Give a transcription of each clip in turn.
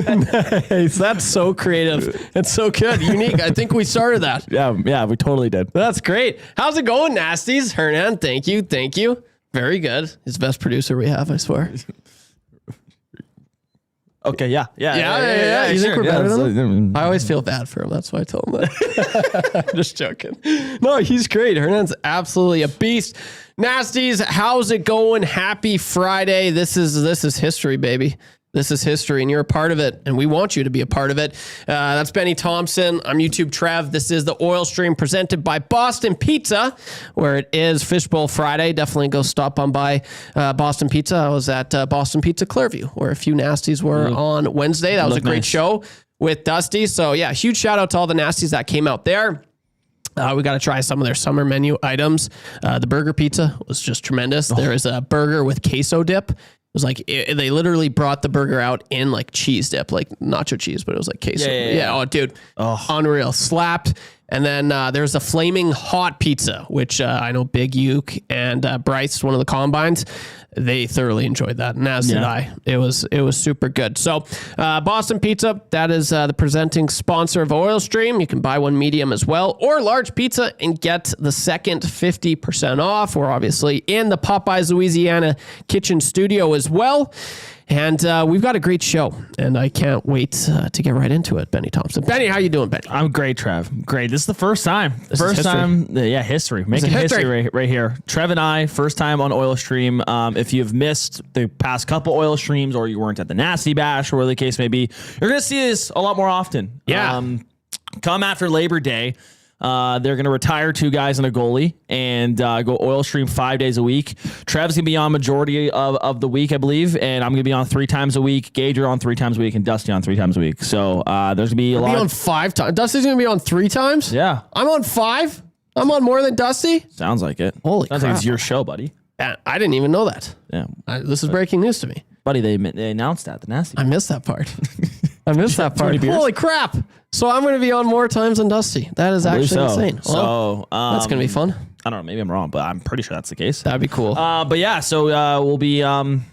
Nice. That's so creative. It's so good. Unique. I think we started that. Yeah, we totally did. That's great. How's it going, Nasties? Hernan, thank you. Very good. He's the best producer we have, I swear. Okay, yeah. You think we're better than him? I always Mm-hmm. feel bad for him. That's why I told him that. I'm just joking. No, he's great. Hernan's absolutely a beast. Nasties, how's it going? Happy Friday. This is history, baby. This is history, and you're a part of it, and we want you to be a part of it. That's Benny Thompson. I'm YouTube Trev. This is the Oil Stream presented by Boston Pizza, where it is Fishbowl Friday. Definitely go stop on by Boston Pizza. I was at Boston Pizza Clearview, where a few Nasties were on Wednesday. That was a great show with Dusty. So, yeah, huge shout out to all the Nasties that came out there. We got to try some of their summer menu items. The burger pizza was just tremendous. There is a burger with queso dip. It was like, they literally brought the burger out in like cheese dip, like nacho cheese, but it was like queso. Yeah. Oh, dude. Unreal. Slapped. And then there's a flaming hot pizza, which I know Big Uke and Bryce, one of the combines, they thoroughly enjoyed that, and as did I. It was super good. So Boston Pizza, that is the presenting sponsor of Oil Stream. You can buy one medium as well, or large pizza and get the second 50% off. We're obviously in the Popeyes Louisiana kitchen studio as well. And we've got a great show, and I can't wait to get right into it. Benny Thompson. Benny, how you doing, Benny? I'm great, Trev. Great. This is the first time. History. Making history right here. Trev and I, first time on Oil Stream. If you've missed the past couple Oil Streams, or you weren't at the Nasty Bash, or whatever the case may be, you're going to see this a lot more often. Yeah. Come after Labor Day. They're going to retire 2 guys and a goalie and go Oil Stream 5 days a week. Trev's going to be on majority of the week, I believe, and I'm going to be on 3 times a week. Gage on 3 times a week, and Dusty on 3 times a week. So there's going to be a lot. On 5 times. Dusty's going to be on 3 times? Yeah. I'm on 5? I'm on more than Dusty? Sounds like it. Holy Sounds crap. like it's your show, buddy. I didn't even know that. Yeah. This is breaking news to me. Buddy, they announced that, the Nasty. I missed that part. Holy crap. So I'm going to be on more times than Dusty. That is actually insane. Well, that's going to be fun. I don't know. Maybe I'm wrong, but I'm pretty sure that's the case. That'd be cool. But yeah, so we'll be doing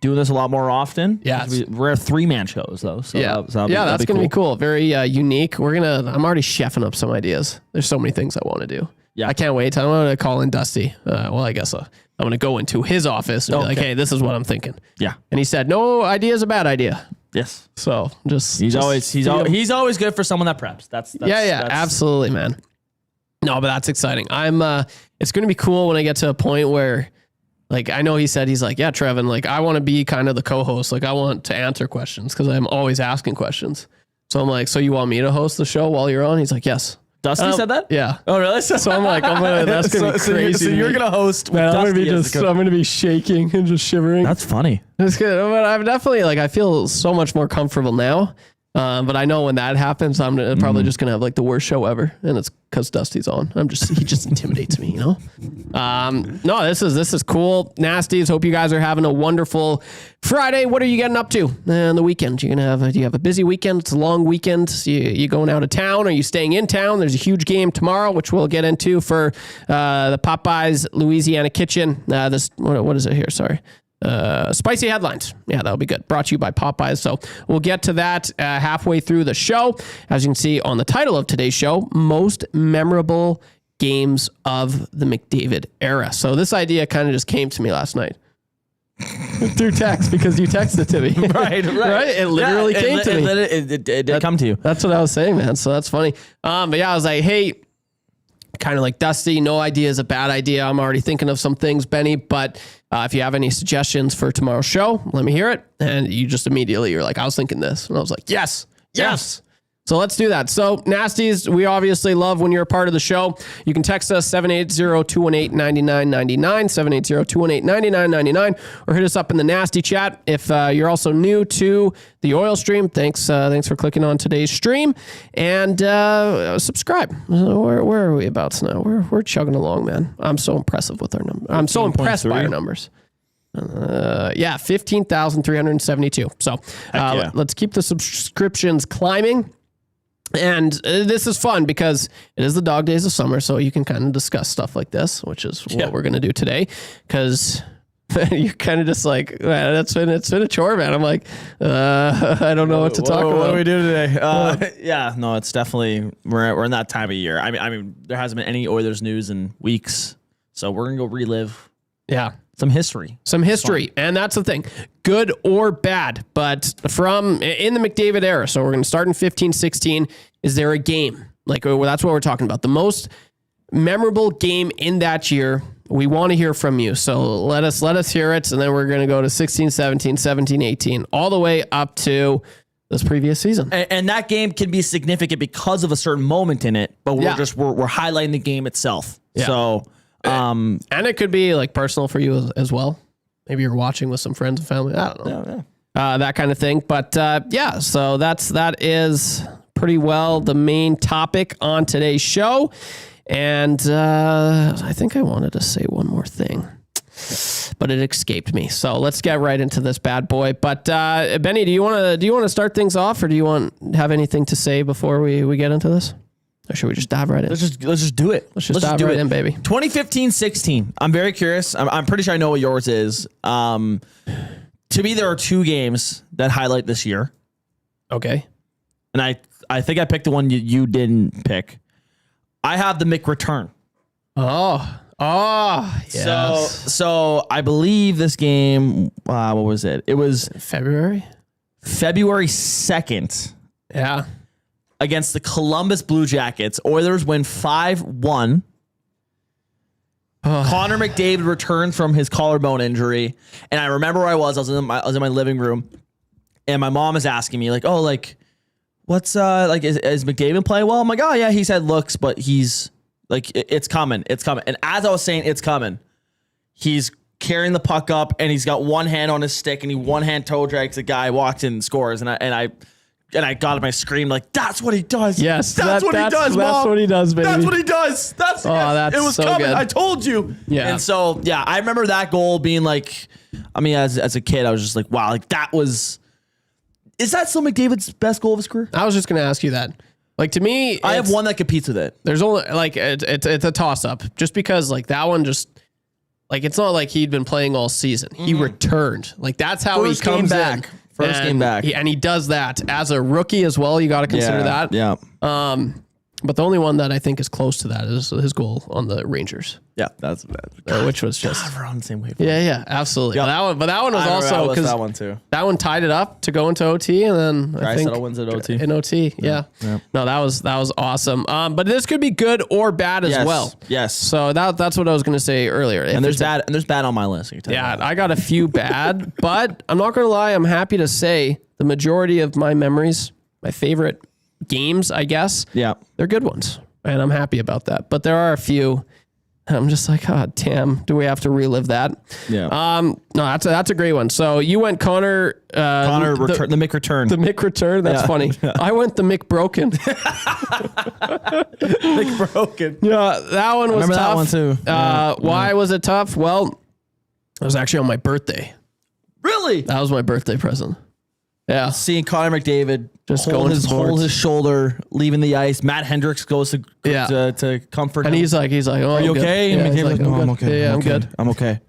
this a lot more often. Yeah. We're 3-man shows, though. So that's going to be cool. Very unique. I'm already chefing up some ideas. There's so many things I want to do. Yeah. I can't wait. I want to call in Dusty. I guess I'm going to go into his office and be like, hey, this is what I'm thinking. Yeah. And he said, no idea is a bad idea. Yes. So he's always good for someone that preps. That's absolutely, man. No, but that's exciting. It's going to be cool when I get to a point where, like, I know he's like, yeah, Trevin, like, I want to be kind of the co-host. Like, I want to answer questions because I'm always asking questions. So I'm like, so you want me to host the show while you're on? He's like, yes. Dusty said that? Yeah. Oh, really? So I'm like, that's going to be crazy. So you're going to host. Man, I'm going to be shaking and just shivering. That's funny. It's good. But I'm definitely I feel so much more comfortable now. But I know when that happens, I'm probably just going to have like the worst show ever. And it's because Dusty's on. He just intimidates me, you know? No, this is cool. Nasties. Hope you guys are having a wonderful Friday. What are you getting up to on the weekend? Do you have a busy weekend? It's a long weekend. You going out of town? Are you staying in town? There's a huge game tomorrow, which we'll get into for the Popeyes Louisiana Kitchen. What is it here? Sorry. Spicy headlines. Yeah, that'll be good. Brought to you by Popeyes. So we'll get to that halfway through the show. As you can see on the title of today's show, most memorable games of the McDavid era. So this idea kind of just came to me last night. Through text, because you texted to me. Right. It literally came to me. It did come to you. That's what I was saying, man. So that's funny. But yeah, I was like, hey, kind of like Dusty, no idea is a bad idea. I'm already thinking of some things, Benny, but if you have any suggestions for tomorrow's show, let me hear it. And you just immediately, you're like, I was thinking this. And I was like, yes. So let's do that. So Nasties, we obviously love when you're a part of the show. You can text us 780-218-9999, 780-218-9999, or hit us up in the Nasty chat. If you're also new to the Oil Stream, thanks for clicking on today's stream, and subscribe. Where are we about now? We're chugging along, man. I'm so impressive with our numbers. I'm so impressed by our numbers. 15,372. So let's keep the subscriptions climbing. And this is fun because it is the dog days of summer, so you can kind of discuss stuff like this, which is what we're going to do today. Because You're kind of just like, man, it's been a chore, man. I'm like, I don't know what to talk about. What do we do today? Yeah, no, it's definitely we're in that time of year. I mean, there hasn't been any Oilers news in weeks, so we're gonna go relive. Yeah. Some history. And that's the thing, good or bad, but from in the McDavid era. So we're going to start in 15-16. Is there a game? Like, that's what we're talking about. The most memorable game in that year. We want to hear from you. So let us hear it. And then we're going to go to 16-17, 17-18, all the way up to this previous season. And that game can be significant because of a certain moment in it, but we're highlighting the game itself. Yeah. So, and it could be like personal for you as well. Maybe you're watching with some friends and family. I don't know. Yeah. That kind of thing. But so that is pretty well the main topic on today's show. And I think I wanted to say one more thing, but it escaped me. So let's get right into this bad boy. But Benny, do you want to start things off, or do you have anything to say before we get into this? Or should we just dive right in? Let's just do it. Let's just dive right in, baby. 2015-16. I'm very curious. I'm pretty sure I know what yours is. To me, there are two games that highlight this year. Okay. And I think I picked the one you didn't pick. I have the Mick return. Oh, yes. So I believe this game, what was it? It was February 2nd. Yeah. Against the Columbus Blue Jackets. Oilers win 5-1. Connor McDavid returned from his collarbone injury. And I remember where I was. I was in my living room. And my mom is asking me, like, oh, like, what's, like, is McDavid playing well? I'm like, oh, yeah, he's had looks, but he's, like, it's coming. It's coming. And as I was saying, it's coming, he's carrying the puck up, and he's got one hand on his stick, and he one-hand toe drags the guy, walks in and scores. And I got up, I screamed, like, that's what he does. Yes. That's what he does, Mom. That's what he does, baby. That's what he does. That's it was so coming. good. I told you. Yeah. And so, yeah, I remember that goal being like, I mean, as a kid, I was just like, wow, like that was, is that still McDavid's best goal of his career? I was just going to ask you that. Like, to me, I have one that competes with it. There's only, like, it's a toss up just because, like, that one just, like, it's not like he'd been playing all season. He returned. Like, that's how he comes back. First game back. And he does that as a rookie as well. You got to consider that. Yeah. But the only one that I think is close to that is his goal on the Rangers. Yeah, that's which was just, God, we're on the same wave. Yeah, absolutely. Yep. But that one was also because that one too. That one tied it up to go into OT, and then I think wins at OT. In OT, yeah. No, that was awesome. But this could be good or bad as well. Yes. So that's what I was going to say earlier. And there's bad on my list. Yeah, I got a few bad, but I'm not going to lie. I'm happy to say the majority of my memories, my favorite games, I guess. Yeah, they're good ones. And I'm happy about that. But there are a few, I'm just like, God damn, do we have to relive that? Yeah. No, that's a great one. So you went Connor. The Mick return. The Mick return. That's funny. Yeah. I went the Mick broken. Mick broken. Yeah, that one was tough. That one too. Why was it tough? Well, it was actually on my birthday. Really? That was my birthday present. Yeah. Seeing Connor McDavid just hold his shoulder, leaving the ice. Matt Hendricks goes to comfort him. And he's like, oh, are you okay? Yeah, McDavid's like, no, I'm okay. Yeah, I'm good. I'm okay.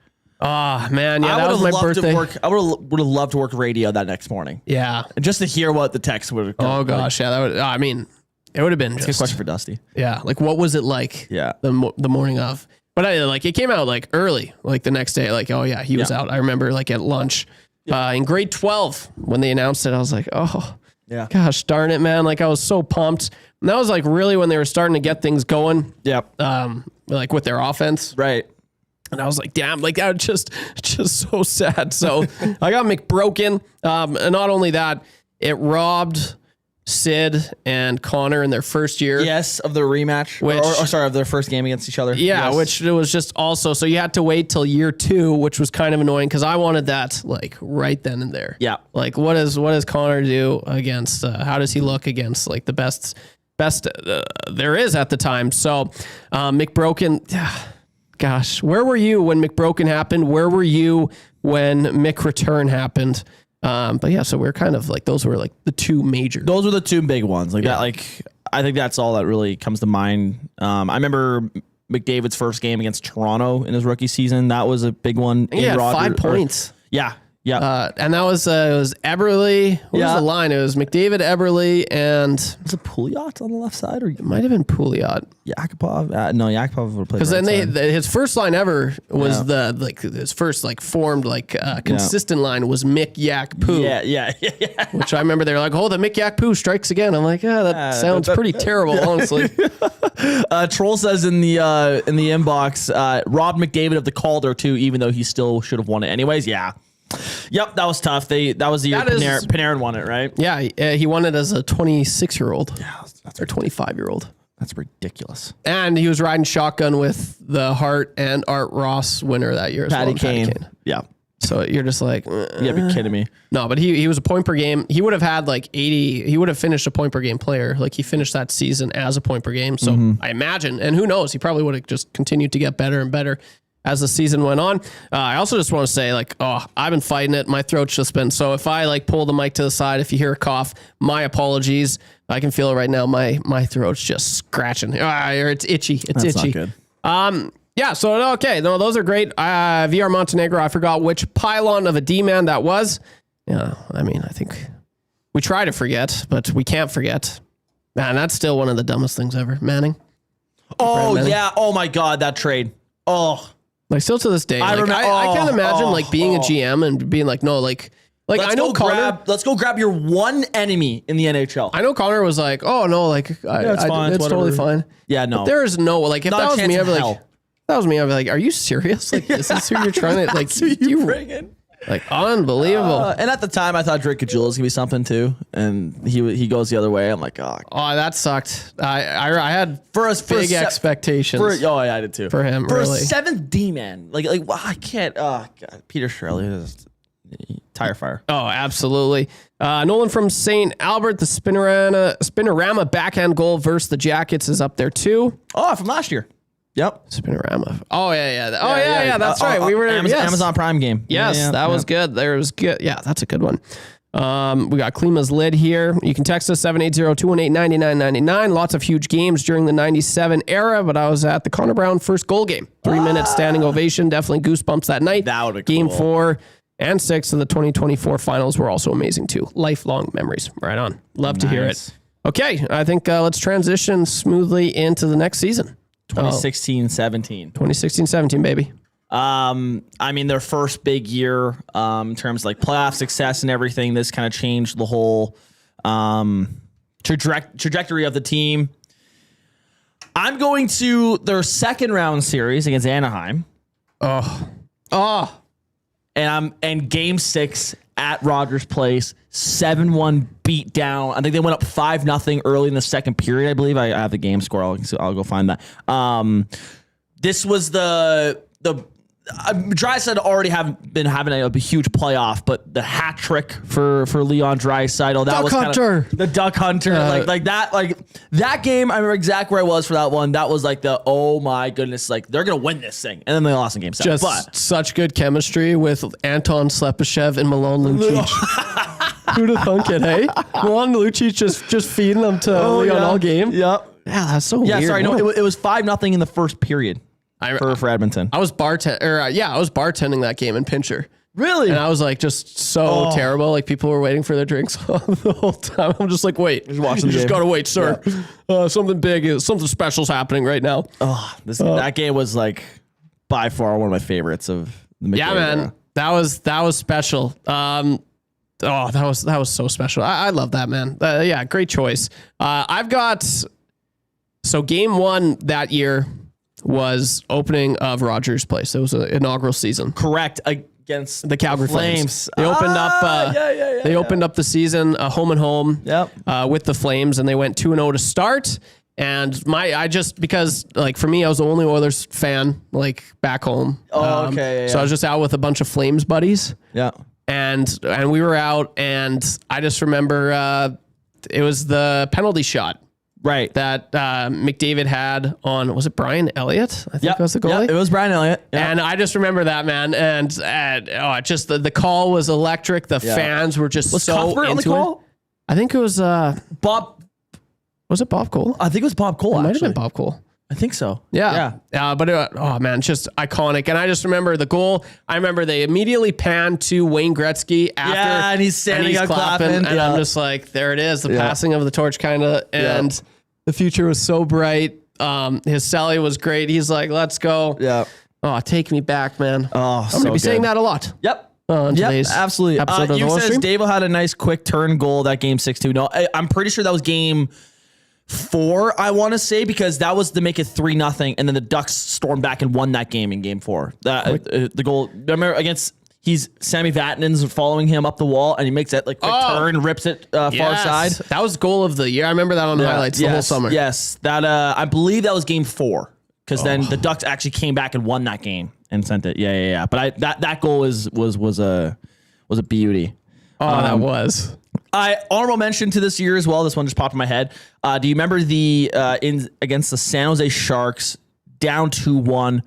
Oh man, yeah, that was my birthday. I would have loved to work radio that next morning. Yeah. Just to hear what the text would have. Oh gosh, yeah, that would. I mean, it would have been. That's a good question for Dusty. Yeah, like what was it like? Yeah. The morning of. But it came out like early, like the next day. Like, oh yeah, he was out. I remember like at lunch. In grade 12, when they announced it, I was like, oh, yeah, gosh darn it, man. Like, I was so pumped. And that was like really when they were starting to get things going. Yep. Like with their offense. Right. And I was like, damn, like that was just so sad. So I got McBroken. And not only that, it robbed Sid and Connor in their first year. Yes, of the rematch. Of their first game against each other. Yeah, yes. Which it was just also, so you had to wait till year 2, which was kind of annoying because I wanted that like right then and there. Yeah. Like what does Connor do against, how does he look against like the best there is at the time. So McBroken, gosh, where were you when McBroken happened? Where were you when Mick return happened? But yeah, so we're kind of like, those were like the two major. Those were the two big ones. Like that, like, I think that's all that really comes to mind. I remember McDavid's first game against Toronto in his rookie season. That was a big one. He had 5 points. Yeah. Yeah. And that was it was Eberle. What was the line? It was McDavid, Eberle, and was it Pouliot on the left side, or it might have been Pouliot. Yakupov? No, Yakupov would play. Because then his first line ever was his first formed consistent line was Mick Yak Poo. Yeah. Which I remember they were like, oh, the Mick Yak Poo strikes again. I'm like, that sounds pretty terrible, honestly. Troll says in the inbox, robbed McDavid of the Calder too, even though he still should have won it anyways. Yeah. Yep, that was tough. That was the year Panarin won it, right? Yeah, he won it as a 26-year-old. Yeah, or 25-year-old. That's ridiculous. And he was riding shotgun with the Hart and Art Ross winner that year as well. Patty Kane. Yeah. So you're just like, you gotta be kidding me. No, but he was a point per game. He would have had 80. He would have finished a point per game player. Like he finished that season as a point per game. So I imagine, and who knows, he probably would have just continued to get better and better as the season went on. I also just want to say, I've been fighting it. My throat's just been, so if I pull the mic to the side, if you hear a cough, my apologies. I can feel it right now. My throat's just scratching. Or it's itchy. It's That's itchy. Not good. Yeah, so, okay. No, those are great. VR Montenegro, I forgot which pylon of a D-man that was. Yeah, I mean, I think we try to forget, but we can't forget. Man, that's still one of the dumbest things ever. Manning. Oh, yeah. Oh, my God, that trade. Oh, still to this day, I can't imagine being a GM and being I know Connor. Let's go grab your one enemy in the NHL. I know Connor was like, oh no, it's fine, it's totally fine. Yeah, no. But there is no if that was me, I'd be like, are you serious? This is who you're trying to you bringing. Unbelievable. And at the time, I thought Drake Caggiula gonna be something too, and he goes the other way. I'm like, oh, that sucked. I had big expectations. I did too. For him, for really. a 7th D man, I can't. Oh God, Peter Chiarelli is tire fire. Oh, absolutely. Nolan from St. Albert, the Spinorama backhand goal versus the Jackets is up there too. Oh, from last year. Yep. Spinorama. Oh, yeah. That's right. We were Amazon Prime game. Yes, that was good. There was good. Yeah, that's a good one. We got Klima's lid here. You can text us 780-218-9999. Lots of huge games during the 97 era, but I was at the Connor Brown first goal game. 3-minute standing ovation. Definitely goosebumps that night. That would be Game cool. 4 and 6 of the 2024 finals were also amazing too. Lifelong memories. Right on. Love to hear it. Okay, I think let's transition smoothly into the next season. 2016-17. 2016-17, baby. I mean, their first big year in terms of playoff success and everything. This kind of changed the whole trajectory of the team. I'm going to their second round series against Anaheim. And game 6 at Rogers Place, 7-1 beat down. I think they went up 5-0 early in the second period. I believe I have the game score. I'll go find that. This was the Draisaitl already been having a huge playoff, but the hat trick for Leon Draisaitl, that was the Duck Hunter, that game. I remember exactly where I was for that one. That was oh my goodness, they're gonna win this thing, and then they lost in game 7. Just such good chemistry with Anton Slepyshev and Milan Lucic. Who'd have thunk it, hey? Milan Lucic just feeding them to Leon all game. Yep. Yeah, that's so weird. Yeah, sorry, no, it was 5-0 in the first period. For Edmonton. I was bartending that game in Pincher. Really? And I was just so terrible. People were waiting for their drinks the whole time. I'm just wait. Just watching you just gotta wait, sir. Yeah. Something special's happening right now. That game was by far one of my favorites of the McDavid man. era. That was special. That was so special. I love that, man. Great choice. I've got game 1 that year was opening of Rogers Place. It was an inaugural season. Correct. Against the Calgary Flames. They opened up they opened up the season home and home with the Flames, and they went 2-0 to start. And because for me, I was the only Oilers fan back home. So I was just out with a bunch of Flames buddies. Yeah. And we were out, and I just remember it was the penalty shot. Right. That McDavid had on, was it Brian Elliott? I think was the goalie. It was Brian Elliott. Yep. And I just remember that, man. And just the call was electric. The fans were just so Cuthbert into on the call? it. I think it was Bob. Was it Bob Cole? I think it was Bob Cole. It might have been Bob Cole. I think so. Yeah. But oh man, it's just iconic. And I just remember the goal. I remember they immediately panned to Wayne Gretzky after. Yeah, and he's standing up clapping. And I'm just like, there it is. The passing of the torch kind of. And the future was so bright. His Sally was great. He's like, let's go. Yeah. Oh, take me back, man. Oh, I'm going to be saying that a lot. Yep. Absolutely. You says Davo had a nice quick turn goal that game 6-2. No, I'm pretty sure that was game 4, I want to say, because that was to make it 3-0, and then the Ducks stormed back and won that game in game 4. The goal, remember, against Sammy Vatanen's following him up the wall, and he makes that quick turn, rips it far side. That was goal of the year. I remember that on the highlights the whole summer. Yes, that I believe that was game 4, because then the Ducks actually came back and won that game and sent it. Yeah. But that goal was a beauty. That was. Honorable mention to this year as well. This one just popped in my head. Do you remember against the San Jose Sharks, down 2-1,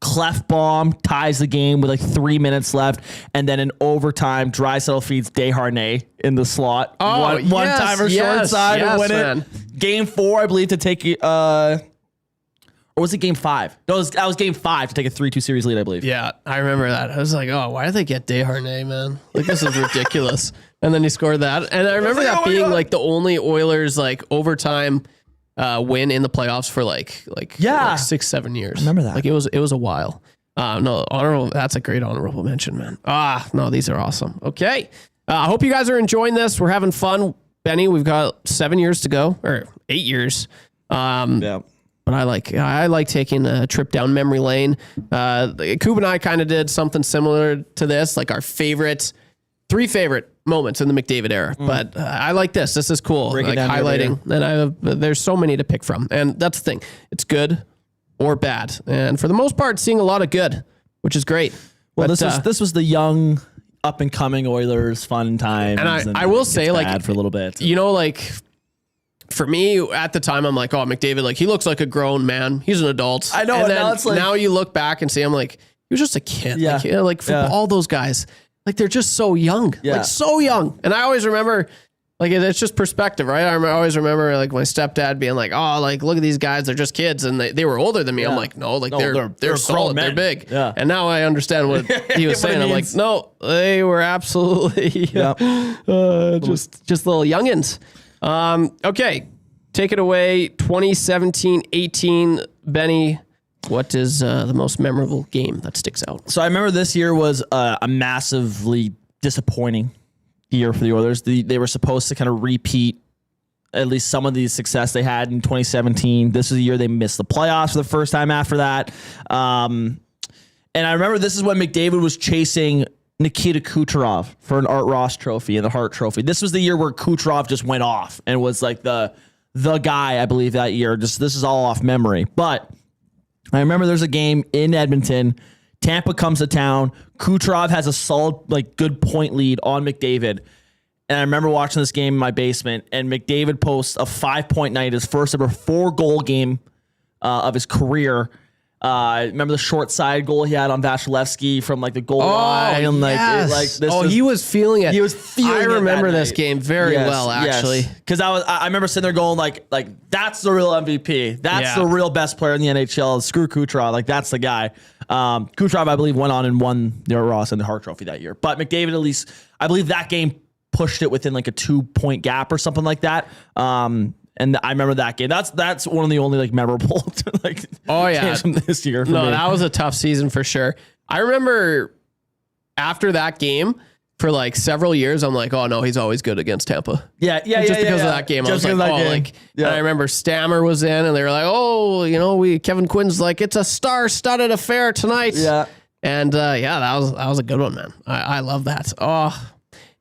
Clef bomb ties the game with 3 minutes left, and then in overtime, Draisaitl feeds Desharnais in the slot. One timer short side and win it. Game 4, I believe, to take or was it game 5? No, that was game 5 to take a 3-2 series lead, I believe. Yeah, I remember that. I was like, oh, why did they get Desharnais, man? This is ridiculous. And then he scored that. And I remember that being the only Oilers overtime win in the playoffs for 6-7 years. I remember that. It was a while. No, honorable. That's a great honorable mention, man. No, these are awesome. Okay. I hope you guys are enjoying this. We're having fun. Benny, we've got 7 years to go, or 8 years. Yeah. But I like taking a trip down memory lane. Coop and I kind of did something similar to this, our 3 favorite moments in the McDavid era. But I like this. This is cool. Highlighting. And there's so many to pick from. And that's the thing. It's good or bad. And for the most part, seeing a lot of good, which is great. Well, this was the young, up and coming Oilers fun times. And I will say, for a little bit. For me, at the time, I'm like, oh, McDavid, he looks like a grown man. He's an adult. I know. And then now you look back and see, I'm like, he was just a kid. Yeah. For all those guys, they're just so young. Yeah. So young. And I always remember, it's just perspective, right? I always remember, my stepdad being like, oh, look at these guys. They're just kids. And they were older than me. Yeah. I'm like, no, they're solid. They're big. Yeah. And now I understand what he was saying. I'm like, no, they were absolutely just little youngins. Okay. Take it away. 2017-18, Benny. What is the most memorable game that sticks out? So I remember this year was a massively disappointing year for the Oilers. They were supposed to kind of repeat at least some of the success they had in 2017. This is the year they missed the playoffs for the first time after that. And I remember this is when McDavid was chasing Nikita Kucherov for an Art Ross trophy and the Hart Trophy. This was the year where Kucherov just went off and was the guy, I believe, that year. This is all off memory. But I remember there's a game in Edmonton. Tampa comes to town. Kucherov has a solid, good point lead on McDavid. And I remember watching this game in my basement, and McDavid posts a 5-point night, his first ever 4-goal game of his career. Remember the short side goal he had on Vasilevsky from the goal line? And he was feeling it. He was feeling it. I remember this game very well, actually. Because I remember sitting there going that's the real MVP. That's the real best player in the NHL. Screw Kucherov. That's the guy. Kucherov, I believe, went on and won the Ross and the Hart Trophy that year. But McDavid, at least, I believe that game pushed it within a 2-point gap or something like that. And I remember that game. That's one of the only memorable games from this year. For me. That was a tough season for sure. I remember after that game for several years, I'm like, oh no, he's always good against Tampa. Yeah, just because of that game. Just I was like, and I remember Stammer was in, and they were like, oh, Kevin Quinn's like, it's a star-studded affair tonight. Yeah, and that was a good one, man. I love that. Oh,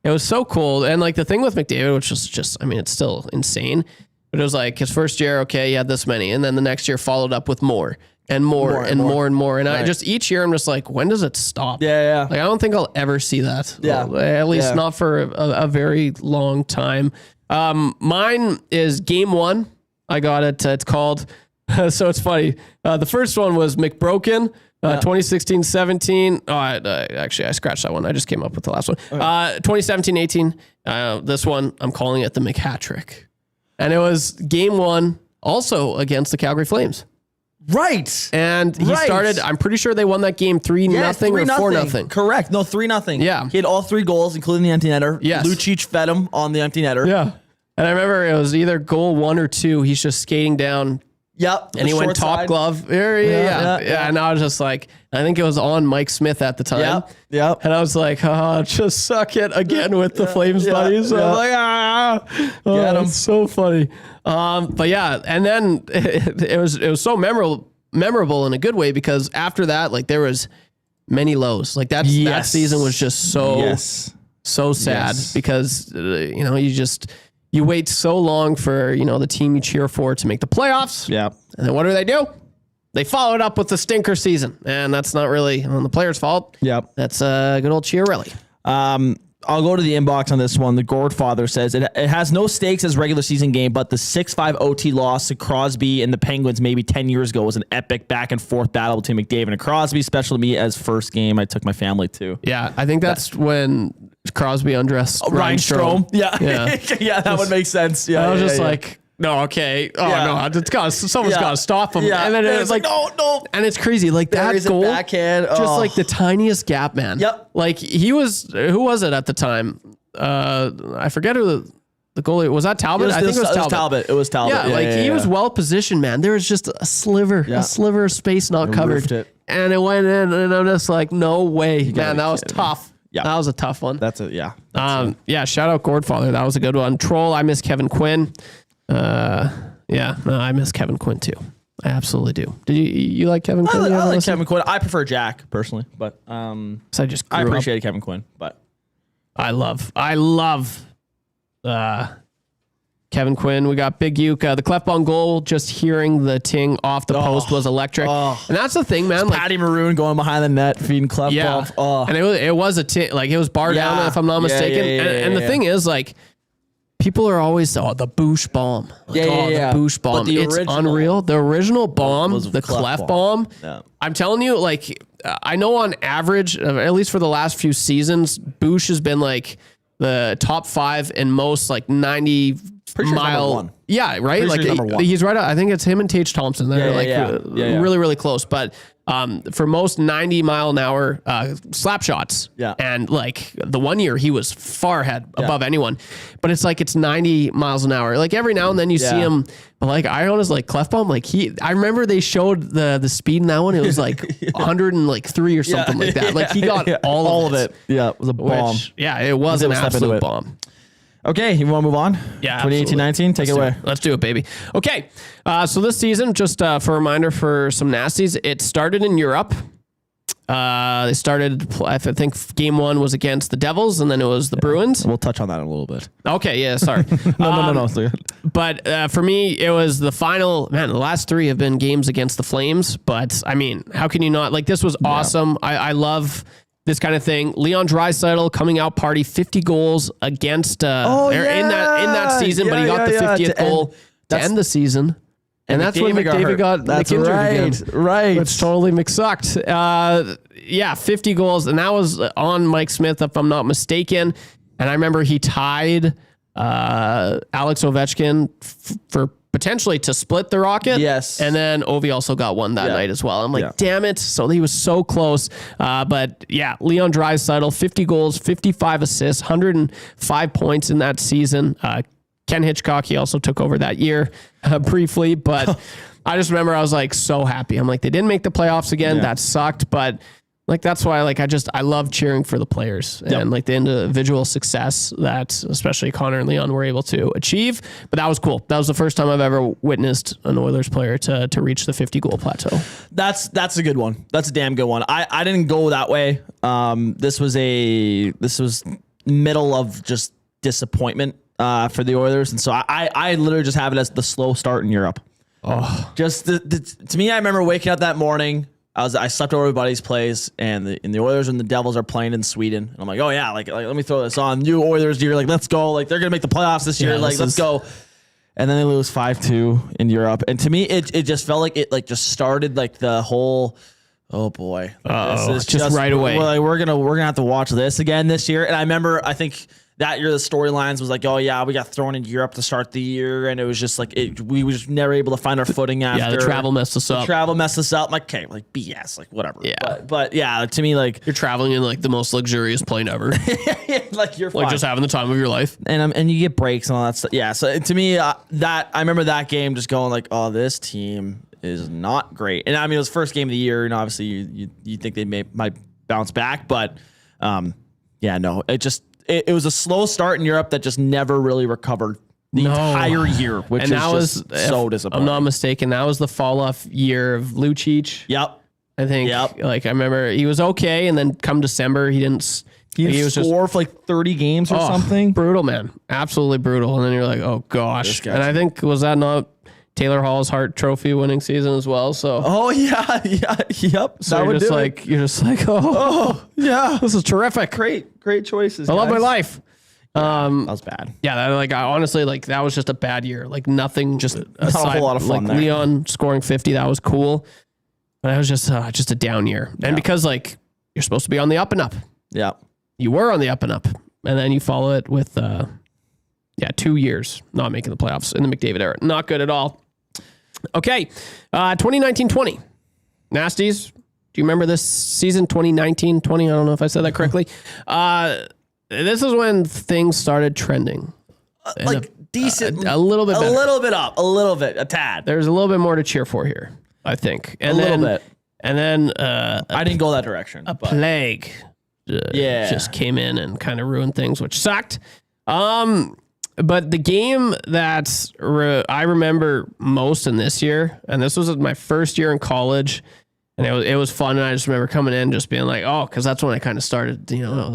it was so cool. And the thing with McDavid, which was just, it's still insane. But it was his first year, okay, he had this many. And then the next year followed up with more and more and more and more. And I just, each year I'm just like, when does it stop? Yeah. I don't think I'll ever see that. Yeah. At least not for a very long time. Mine is game 1. I got it. It's called, so it's funny. The first one was McBroken. 2016-17. Actually, I scratched that one. I just came up with the last one. 2017-18. This one, I'm calling it the McHattrick. And it was game 1 also against the Calgary Flames. Right. And he started, I'm pretty sure they won that game 3-0 or 4-0. Correct. No, 3-0. Yeah. He had all 3 goals, including the empty netter. Yes. Lucic fed him on the empty netter. Yeah. And I remember it was either goal 1 or 2. He's just skating down. Yep. And he went top glove. Yeah. And I was just like, I think it was on Mike Smith at the time. Yep. And I was like, just suck it again with the Flames buddies. So I was like, Get him. It's so funny. But yeah, and then it was so memorable in a good way, because after that, like, there was many lows. Like that season was just so sad because you wait so long for, the team you cheer for to make the playoffs. Yeah. And then what do? They followed up with the stinker season, and that's not really on the players' fault. Yep. That's good old Chiarelli. I'll go to the inbox on this one. The Gourdfather says it has no stakes as regular season game, but the 6-5 OT loss to Crosby and the Penguins maybe 10 years ago was an epic back and forth battle between McDavid and Crosby, especially to me as first game I took my family to. Yeah, I think that's when Crosby undressed Ryan Strome. Yeah, that would make sense. Yeah, I was just like, no, okay. Oh no, someone's got to stop him. Yeah. And then it's like, no. And it's crazy. Like that goal, backhand, just like the tiniest gap, man. Yep. Like who was it at the time? I forget who the goalie was. That Talbot? I think it was Talbot. It was Talbot. Yeah, he was well positioned, man. There was just a sliver of space not covered. And it went in, and I'm just like, no way, man. That was tough. Yeah, that was a tough one. That's it. Yeah. Shout out Gourdfather. That was a good one. Troll. I miss Kevin Quinn. I miss Kevin Quinn too. I absolutely do. Did you like Kevin Quinn? I like Kevin Quinn. I prefer Jack personally, but so I appreciated Kevin Quinn, but I love Kevin Quinn. We got Big Uke. The Clefbaum goal, just hearing the ting off the post was electric. And that's the thing, man. Like, Patty Maroon going behind the net, feeding Clefbaum. Yeah. And it was a ting, like it was bar down, if I'm not mistaken. And the thing is, like, people are always, the Boosh bomb. Like, the Boosh bomb. It's unreal. The original bomb, the Clef bomb. Yeah. I'm telling you, like, I know on average, at least for the last few seasons, Boosh has been like the top 5 in most like 90 mile. Yeah, right. Like he's right. I think it's him and Tage Thompson. They're really, really close. But for most 90 mile an hour slap shots. Yeah. And like the one year he was far ahead above anyone, but it's like, it's 90 miles an hour. Like every now and then you see him, but like I honestly like Clefbaum, like I remember they showed the speed in that one. It was like 103 or something like that. Like he got all of it. Yeah. It was a bomb. It was an absolute bomb. Okay, you want to move on? Yeah, 2018-19, take it away. Let's do it, baby. Okay, so this season, just for a reminder for some nasties, it started in Europe. They started, I think game 1 was against the Devils, and then it was the Bruins. We'll touch on that in a little bit. Okay, yeah, sorry. No. But for me, it was the final, man, the last 3 have been games against the Flames, but I mean, how can you not? Like, this was awesome. I love this kind of thing. Leon Draisaitl coming out party, 50 goals against in that season, but he got the 50th goal to end the season. And that's when McDavid got injured again. Right. Which totally McSucked. 50 goals, and that was on Mike Smith, if I'm not mistaken. And I remember he tied Alex Ovechkin for potentially to split the Rocket. Yes. And then Ovi also got one that night as well. I'm like, damn it. So he was so close. But yeah, Leon Draisaitl, 50 goals, 55 assists, 105 points in that season. Ken Hitchcock, he also took over that year briefly. But I just remember I was like so happy. I'm like, they didn't make the playoffs again. Yeah. That sucked. But like, that's why, like, I love cheering for the players and like the individual success that especially Connor and Leon were able to achieve. But that was cool. That was the first time I've ever witnessed an Oilers player to reach the 50 goal plateau. That's a good one. That's a damn good one. I didn't go that way. This was middle of just disappointment for the Oilers. And so I literally just have it as the slow start in Europe. Oh, just to me, I remember waking up that morning. I slept over everybody's place, and the Oilers and the Devils are playing in Sweden. And I'm like, oh yeah, like let me throw this on. New Oilers, you're like, let's go. Like they're gonna make the playoffs this year. Like let's go. And then they lose 5-2 in Europe. And to me, it just felt like it like just started like the whole. Oh boy, this is just right away. We're gonna have to watch this again this year. And I remember, I think that year the storylines was like, oh yeah, we got thrown in Europe to start the year, and it was just like we were just never able to find our footing after. Yeah, the travel messed us up. Travel messed us up. I'm like, okay, like BS, like whatever. Yeah, but yeah, to me, like you're traveling in like the most luxurious plane ever. Like you're fine. Like just having the time of your life, and you get breaks and all that stuff. Yeah, so to me, that I remember that game just going like, oh, this team is not great. And I mean, it was first game of the year, and obviously you think they might bounce back, but yeah, no, it was a slow start in Europe that just never really recovered the entire year, which and is just so disappointing. I'm not mistaken, that was the fall off year of Lucic. Yep. I think like I remember he was okay, and then come December he didn't was score for like 30 games or something. Brutal, man. Absolutely brutal. And then you're like, oh gosh. And I think was that not Taylor Hall's Hart Trophy winning season as well? So yep. So you're just like, oh yeah, this is terrific. Great choices. I love my life. That was bad. Yeah, I honestly like that was just a bad year. Like nothing, just not a whole lot of fun. Like there. Leon scoring 50, that was cool, but it was just a down year. And because like you're supposed to be on the up and up. Yeah, you were on the up and up, and then you follow it with 2 years not making the playoffs in the McDavid era. Not good at all. Okay, 2019-20. Nasties, do you remember this season, 2019-20? I don't know if I said that correctly. This is when things started trending. Decent. A little bit better. A little bit up. A little bit. A tad. There's a little bit more to cheer for here, I think. And a little bit. And then... I didn't go that direction. Plague just came in and kind of ruined things, which sucked. But the game that I remember most in this year, and this was my first year in college, and it was fun. And I just remember coming in just being like, oh, because that's when I kind of started,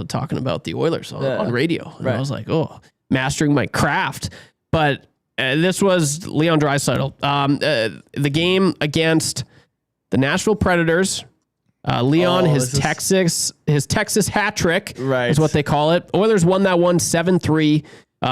talking about the Oilers on radio. And I was like, oh, mastering my craft. But this was Leon Draisaitl. The game against the Nashville Predators. Leon, his Texas hat trick is what they call it. Oilers won that one 7-3. But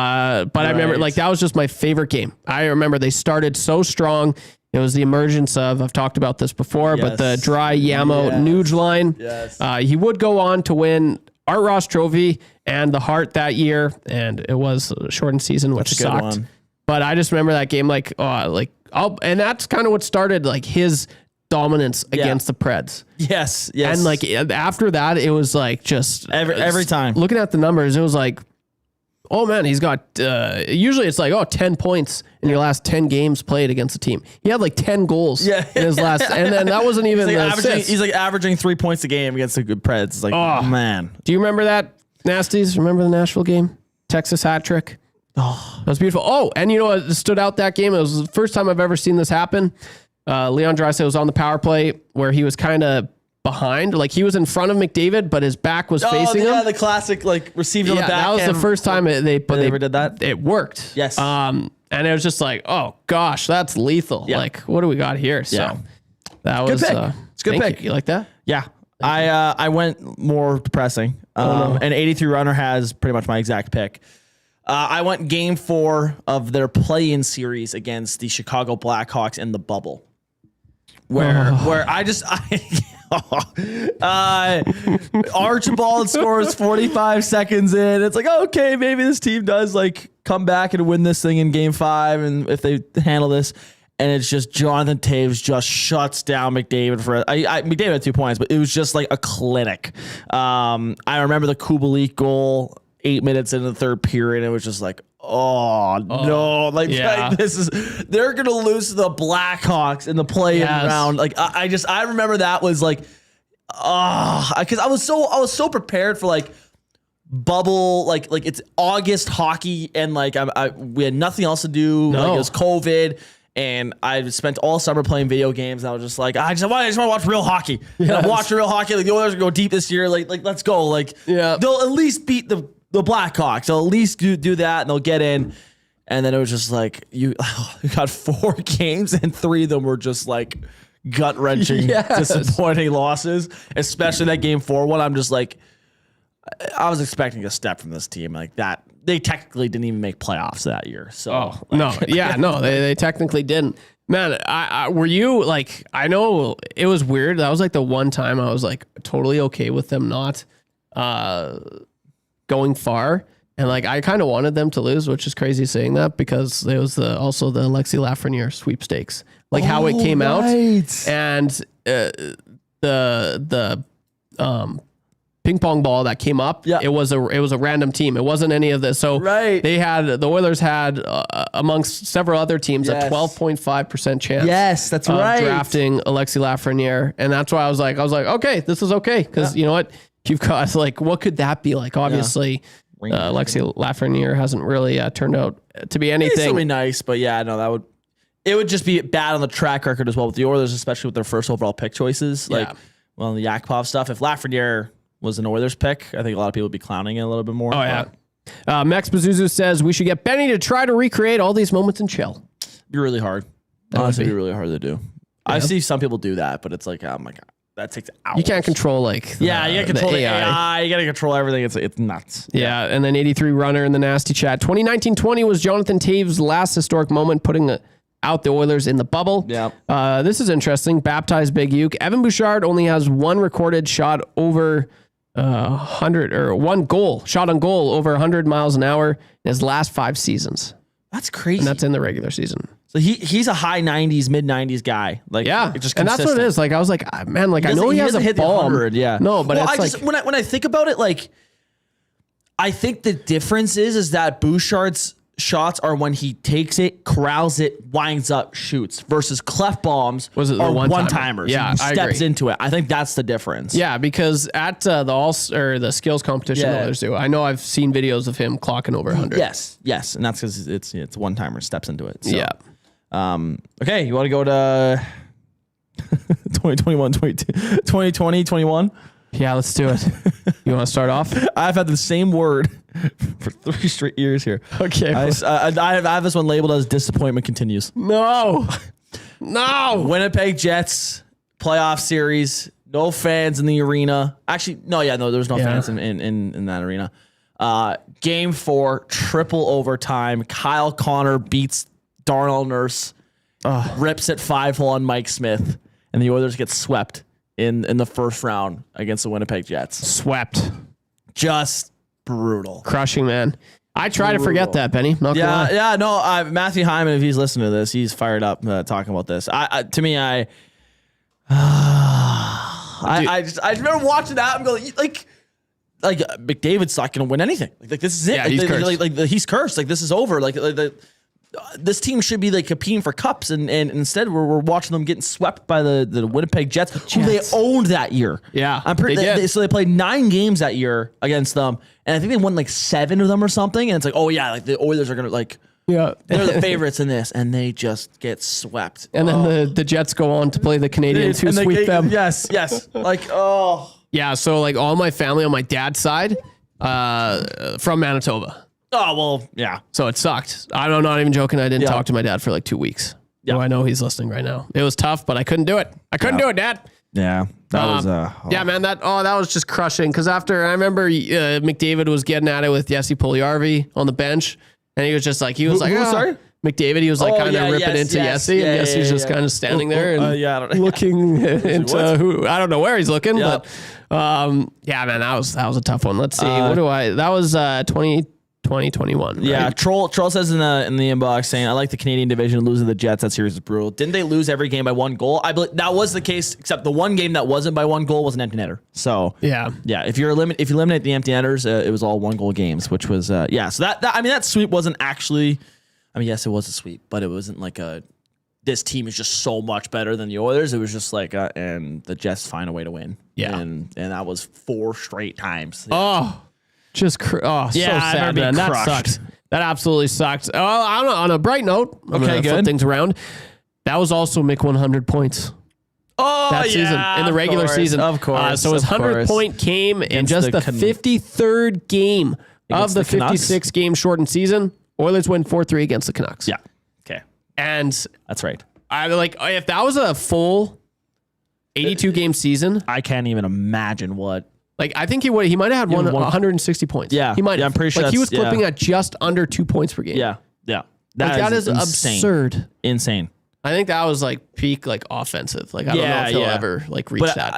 I remember like that was just my favorite game. I remember they started so strong. It was the emergence of, I've talked about this before, but the Dry Yamo Nuge line. Yes. He would go on to win Art Ross Trophy and the Hart that year, and it was a shortened season, which sucked. But I just remember that game and that's kind of what started like his dominance against the Preds. Yes. And like after that, it was like just every time looking at the numbers, it was like, oh man, he's got, usually it's like, 10 points in your last 10 games played against the team. He had like 10 goals in his last, and then that wasn't even he's like averaging 3 points a game against the good Preds. It's like, oh man. Do you remember that, Nasties? Remember the Nashville game? Texas hat trick? Oh, that was beautiful. Oh, and you know what stood out that game? It was the first time I've ever seen this happen. Leon Draisaitl was on the power play where he was kind of behind, like he was in front of McDavid, but his back was facing him. Yeah, the classic like received on the back. That was the first time they ever did that. It worked. Yes. And it was just like, oh gosh, that's lethal. Yeah. Like, what do we got here? So that was it's a good pick. You like that? Yeah. I went more depressing. And 83 runner has pretty much my exact pick. I went game 4 of their play-in series against the Chicago Blackhawks in the bubble. Where Archibald scores 45 seconds in. It's like, okay, maybe this team does like come back and win this thing in game 5. And if they handle this, and it's just Jonathan Taves just shuts down McDavid for McDavid had 2 points, but it was just like a clinic. I remember the Kubalik goal 8 minutes into the third period. And it was just like, oh no, like they're going to lose to the Blackhawks in the play-in round. Like I remember that was like, cause I was so prepared for like bubble, like it's August hockey. And like, we had nothing else to do. Like it was COVID. And I spent all summer playing video games. And I was just like, I just want to watch real hockey. Yes. And I'm watching real hockey. Like the Oilers are going to go deep this year. Like let's go. Like they'll at least beat the Blackhawks. They'll at least do that and they'll get in. And then it was just like, you got 4 games and 3 of them were just like gut-wrenching, disappointing losses, especially that game 4 one. I'm just like, I was expecting a step from this team like that. They technically didn't even make playoffs that year. So they technically didn't. Man, were you like, I know it was weird. That was like the one time I was like totally okay with them not going far. And like I kind of wanted them to lose, which is crazy saying that because it was also the Alexis Lafreniere sweepstakes, like how it came out, and the ping pong ball that came up. It was a random team. It wasn't any of this. So the Oilers had amongst several other teams a 12.5% chance. Yes, that's right. Drafting Alexis Lafreniere, and that's why I was like, okay, this is okay because you know what, you've got like, what could that be like? Obviously. Alexis Lafreniere hasn't really turned out to be anything. It's really nice, but it would just be bad on the track record as well with the Oilers, especially with their first overall pick choices. The Yakupov stuff. If Lafreniere was an Oilers pick, I think a lot of people would be clowning it a little bit more. Oh yeah. Max Bazuzu says we should get Benny to try to recreate all these moments in chill. It'd be really hard. Honestly, it'd be really hard to do. I see some people do that, but it's like, oh my God. That takes hours. You can't control you gotta control the AI. You gotta control everything. It's nuts. Yeah. And then 83 runner in the nasty chat. 2019-20 was Jonathan Taves' last historic moment, putting out the Oilers in the bubble. Yeah. This is interesting. Baptized Big Uke. Evan Bouchard only has one recorded shot over 100 or one shot on goal over 100 miles an hour in his last 5 seasons. That's crazy. And that's in the regular season. So he's a high 90s, mid 90s guy. Like, just and that's what it is. Like I was like, man, like I know he has a bomb. No, but it's when I think about it, like I think the difference is that Bouchard's shots are when he takes it, corrals it, winds up, shoots, versus Clef bombs are one-timers. Yeah, he steps into it. I think that's the difference. Yeah, because at the skills competition the Oilers do, I know I've seen videos of him clocking over 100. Yes, and that's because it's one-timer, steps into it. So. Yeah. Okay, you want to go to 2021, 2020, 21? Yeah, let's do it. You want to start off? I've had the same word for 3 straight years here. Okay. I have this one labeled as disappointment continues. No. Winnipeg Jets playoff series. No fans in the arena. Actually, there was no fans in that arena. Game 4, triple overtime. Kyle Connor beats Darnell Nurse, rips it 5-hole on Mike Smith, and the Oilers get swept in the first round against the Winnipeg Jets. Swept. Just brutal. Crushing, man. I try to forget that, Benny. Matthew Hyman, if he's listening to this, he's fired up talking about this. I remember watching that and going, like McDavid's not going to win anything. Like this is it. Yeah, he's cursed. He's cursed. Like this is over. This team should be like competing for cups, and instead we're watching them getting swept by the Winnipeg Jets, who they owned that year. Yeah, I'm pretty. So they played 9 games that year against them, and I think they won like 7 of them or something. And it's like, oh yeah, like the Oilers are gonna they're the favorites in this, and they just get swept. And then the Jets go on to play the Canadians who sweep them. Yes. Yeah, so like all my family on my dad's side from Manitoba. Oh, well, yeah. So it sucked. I'm not even joking. I didn't talk to my dad for like 2 weeks. Yeah. I know he's listening right now. It was tough, but I couldn't do it. I couldn't do it, Dad. Yeah. That was yeah, man. That was just crushing. Because after I remember McDavid was getting at it with Jesse Puljujärvi on the bench, and he was just like sorry? McDavid. He was like kind of ripping into Jesse, and Jesse's just kind of standing there and looking into who I don't know where he's looking, but yeah, man, that was a tough one. Let's see. That was 2021. Right? Yeah, Troll says in the inbox saying, I like the Canadian division, losing the Jets. That series is brutal. Didn't they lose every game by 1 goal? I believe that was the case, except the one game that wasn't by 1 goal was an empty netter. So yeah. If you eliminate the empty netters, it was all 1 goal games, which was So that sweep wasn't actually. I mean, yes, it was a sweep, but it wasn't like this team is just so much better than the Oilers. It was just like and the Jets find a way to win. Yeah, and that was 4 straight times. Oh. So sad, man. That sucks. That absolutely sucks. On a bright note, okay, good. Flip things around. That was also Mick 100 points. That season in the regular season, of course. So his 100-point came in just the 53rd game of the 56-game shortened season. Oilers win 4-3 against the Canucks. Yeah. Okay. And that's right. I like if that was a full 82-game season. I can't even imagine what. Like, I think he might have had 160 points. Yeah. He might have. I'm pretty sure he was clipping at just under 2 points per game. Yeah. Yeah. That is absurd. Insane. I think that was like peak like offensive. Like I don't know if he'll ever like reach that.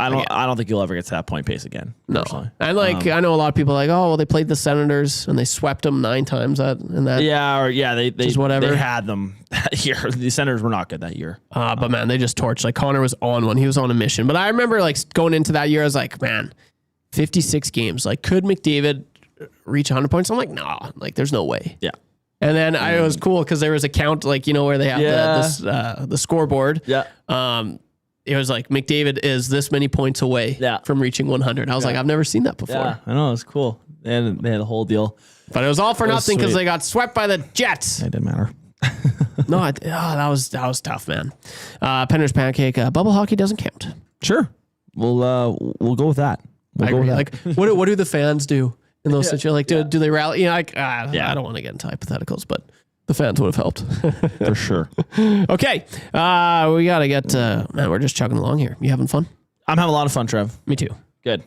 I don't think you'll ever get to that point pace again. No. Personally. And like I know a lot of people are like, oh well, they played the Senators and they swept them 9 times in that. They just whatever. They had them that year. The Senators were not good that year. But man, they just torched. Like Connor was on one. He was on a mission. But I remember like going into that year, I was like, man, 56 games. Like could McDavid reach 100 points? I'm like, nah, like there's no way. Yeah. And then it was cool because there was a count, like, where they have the scoreboard. Yeah. It was like McDavid is this many points away from reaching 100. I was like, I've never seen that before. Yeah, I know. It was cool. And they had a whole deal. But it was all for nothing because they got swept by the Jets. It didn't matter. No, that was tough, man. Penner's Pancake, bubble hockey doesn't count. Sure. We'll go with that. I agree. Like, what do the fans do? In those situations, like, do they rally? I don't want to get into hypotheticals, but the fans would have helped. For sure. Okay. We got to get, man, we're just chugging along here. You having fun? I'm having a lot of fun, Trev. Me too. Good.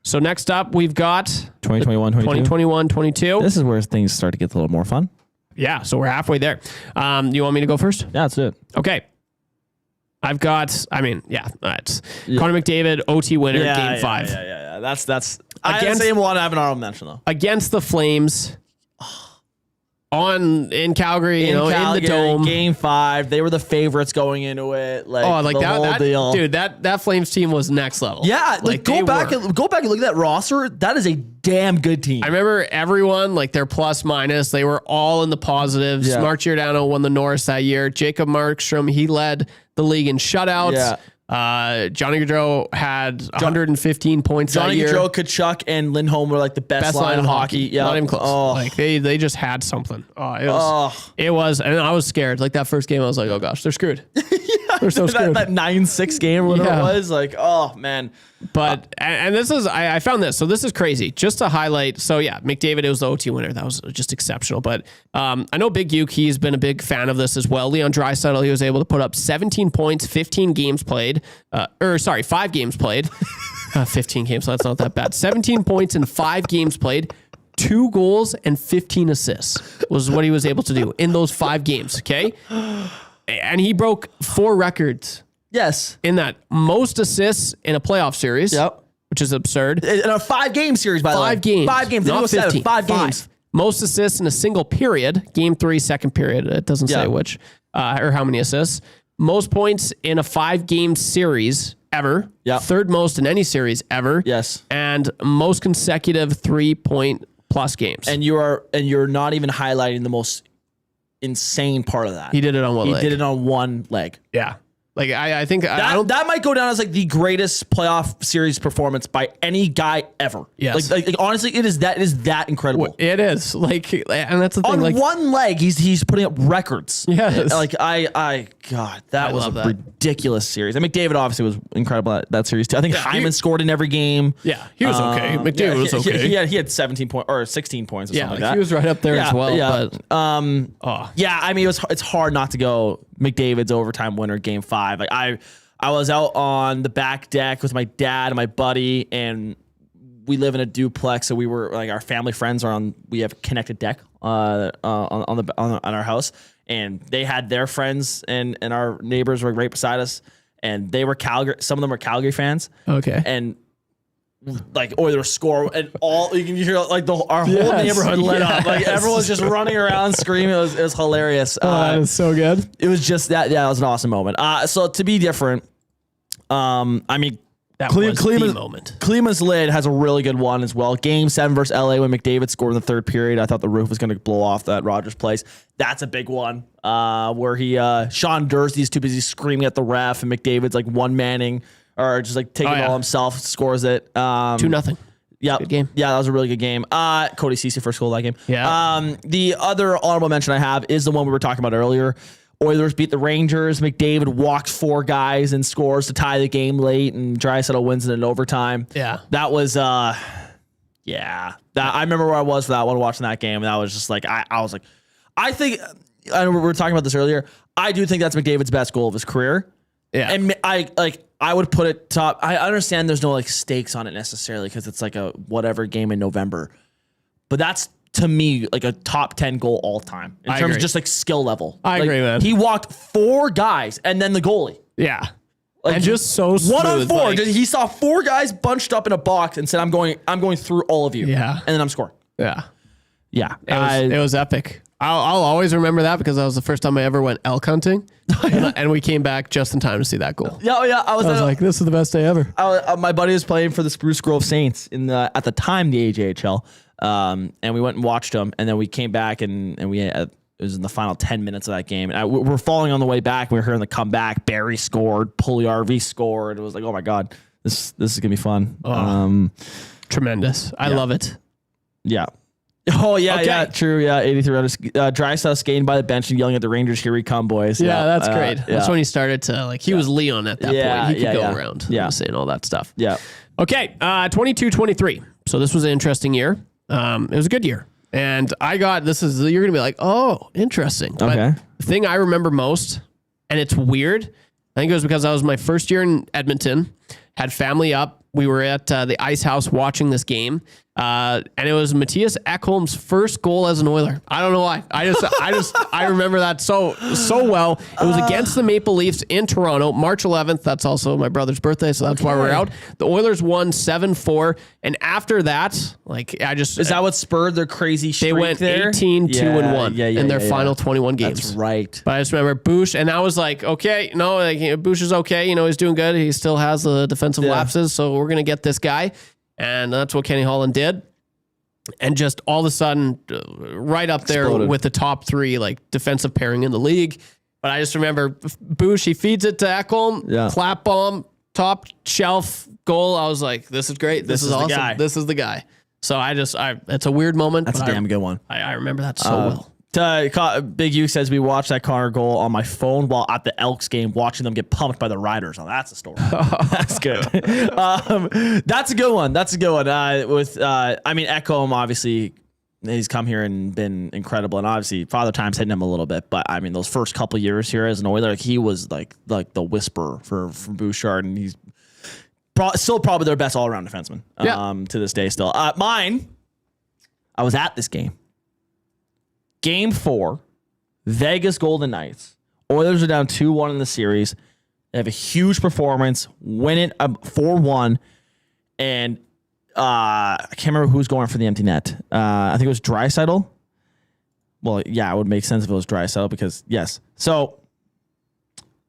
So next up, we've got 2021, 22. This is where things start to get a little more fun. Yeah. So we're halfway there. You want me to go first? Yeah, that's it. Okay. I've got, it's Connor McDavid, OT winner, game 5. Yeah. That's I the same one I have an honorable mention though. Against the Flames in Calgary, in the Dome. Game 5. They were the favorites going into it. Like, the whole deal. Dude, that Flames team was next level. Yeah, like go back and look at that roster. That is a damn good team. I remember everyone, like their plus minus, they were all in the positives. Yeah. Mark Giordano won the Norris that year. Jacob Markstrom, he led the league in shutouts. Yeah. Johnny Gaudreau had 115 points that year. Johnny Gaudreau, Kachuk, and Lindholm were like the best line of hockey. Yeah, not even close. Oh. Like they just had something. It was, and I was scared. Like that first game, I was like, oh gosh, they're screwed. They're so screwed. That 9-6 game or whatever it was, like, oh man. But and this is I found this, so this is crazy. Just to highlight, so yeah, McDavid, it was the OT winner. That was just exceptional. But I know Big Uke, he's been a big fan of this as well. Leon Draisaitl, he was able to put up 17 points, 15 games played. 5 games played. 15 games, so that's not that bad. 17 points in 5 games played. 2 goals and 15 assists was what he was able to do in those 5 games. Okay. And he broke 4 records. Yes. In that, most assists in a playoff series. Yep. Which is absurd. In a 5-game series, by the way. 5 games. 5 games. Not 15. 5 games. Most assists in a single period. Game 3, second period. It doesn't say which or how many assists. Most points in a 5-game series ever. Yep. 3rd most in any series ever. Yes. And most consecutive 3-point plus games. And you're not even highlighting the most insane part of that. He did it on one leg. He did it on one leg. Yeah. Like I think that might go down as like the greatest playoff series performance by any guy ever. Yes. Like honestly, it is that incredible. It is. Like, and that's the thing. On like one leg, he's putting up records. Yes. Like God, that was a ridiculous series. I mean, McDavid obviously was incredible at that series too. I think Hyman scored in every game. Yeah, he was okay. McDavid was okay. He had 17 points or 16 points or something like that. He was right up there as well. Yeah. But I mean, it's hard not to go McDavid's overtime winner, game 5. Like I was out on the back deck with my dad and my buddy, and we live in a duplex, so we were like our family friends are on. We have a connected deck on our house, and they had their friends and our neighbors were right beside us, and they were Calgary. Some of them were Calgary fans. Okay, and like Oilers score, and you can hear like our whole neighborhood lit up. Like everyone's just running around screaming. It was hilarious. That was so good. It was just that. Yeah, it was an awesome moment. So to be different, I mean, that was the moment. Cleveland's lid has a really good one as well. Game 7 versus LA when McDavid scored in the 3rd period. I thought the roof was going to blow off that Rogers place. That's a big one. Where Sean Durstee's too busy screaming at the ref, and McDavid's like one-manning or just like taking it all himself, scores it. 2-0. Yeah, good game. Yeah, that was a really good game. Cody Ceci first goal of that game. Yeah. The other honorable mention I have is the one we were talking about earlier. Oilers beat the Rangers. McDavid walks 4 guys and scores to tie the game late, and Draisaitl wins it in overtime. Yeah. That was I remember where I was for that one, watching that game, and I was just like, I was like, I think I know we were talking about this earlier. I do think that's McDavid's best goal of his career. Yeah. And I would put it top. I understand there's no like stakes on it necessarily because it's like a whatever game in November, but that's to me, like a top 10 goal all time in terms of just like skill level. I agree, man. He walked 4 guys and then the goalie. Yeah. Like, and just so smooth. 1-on-4. Like, he saw 4 guys bunched up in a box and said, I'm going through all of you. Yeah. And then I'm scoring. Yeah. Yeah. It was epic. I'll always remember that because that was the first time I ever went elk hunting. And we came back just in time to see that goal. Yeah. I was like, this is the best day ever. My buddy was playing for the Spruce Grove Saints at the time, the AJHL. And we went and watched them. And then we came back and we it was in the final 10 minutes of that game. And we're falling on the way back. We were hearing the comeback. Barry scored. Pugliarvi scored. It was like, oh my God, this is going to be fun. Oh, tremendous. I love it. Yeah. Oh, yeah, yeah, true. Yeah, 83 runners. Drysdale skating by the bench and yelling at the Rangers, here we come, boys. Yeah, that's great. That's when he started to, like, he was Leon at that point. He could go around saying all that stuff. Yeah. Okay, 22-23. So this was an interesting year. It was a good year. And you're going to be like, oh, interesting. But the thing I remember most, and it's weird, I think it was because I was my first year in Edmonton, had family up. We were at the Ice House watching this game. And it was Matthias Ekholm's first goal as an Oiler. I don't know why. I remember that so well. It was against the Maple Leafs in Toronto, March 11th. That's also my brother's birthday, so that's why we're out. The Oilers won 7-4, and after that, is that what spurred their crazy streak? They went 18-2-1 in their final 21 games. That's right. But I just remember Bush, and I was like, okay, no, Bush is okay. He's doing good. He still has the defensive lapses, so we're gonna get this guy. And that's what Kenny Holland did. And just all of a sudden, right up there with the top 3, like, defensive pairing in the league. But I just remember Bush, he feeds it to Ekholm, clap bomb, top shelf goal. I was like, this is great. This is awesome. Guy. This is the guy. So it's a weird moment. That's a damn good one. I remember that so well. Big U says we watched that Connor goal on my phone while at the Elks game, watching them get pumped by the Riders. Oh, that's a story. That's good. That's a good one. Ekholm, obviously, he's come here and been incredible, and obviously Father Time's hitting him a little bit. But I mean, those first couple years here as an Oiler, he was like the whisperer for Bouchard, and he's still probably their best all around defenseman to this day. Still, mine. I was at this game. Game 4, Vegas Golden Knights. Oilers are down 2-1 in the series. They have a huge performance, win it 4-1, and I can't remember who's going for the empty net. I think it was Draisaitl. Well, yeah, it would make sense if it was Draisaitl because, yes. So,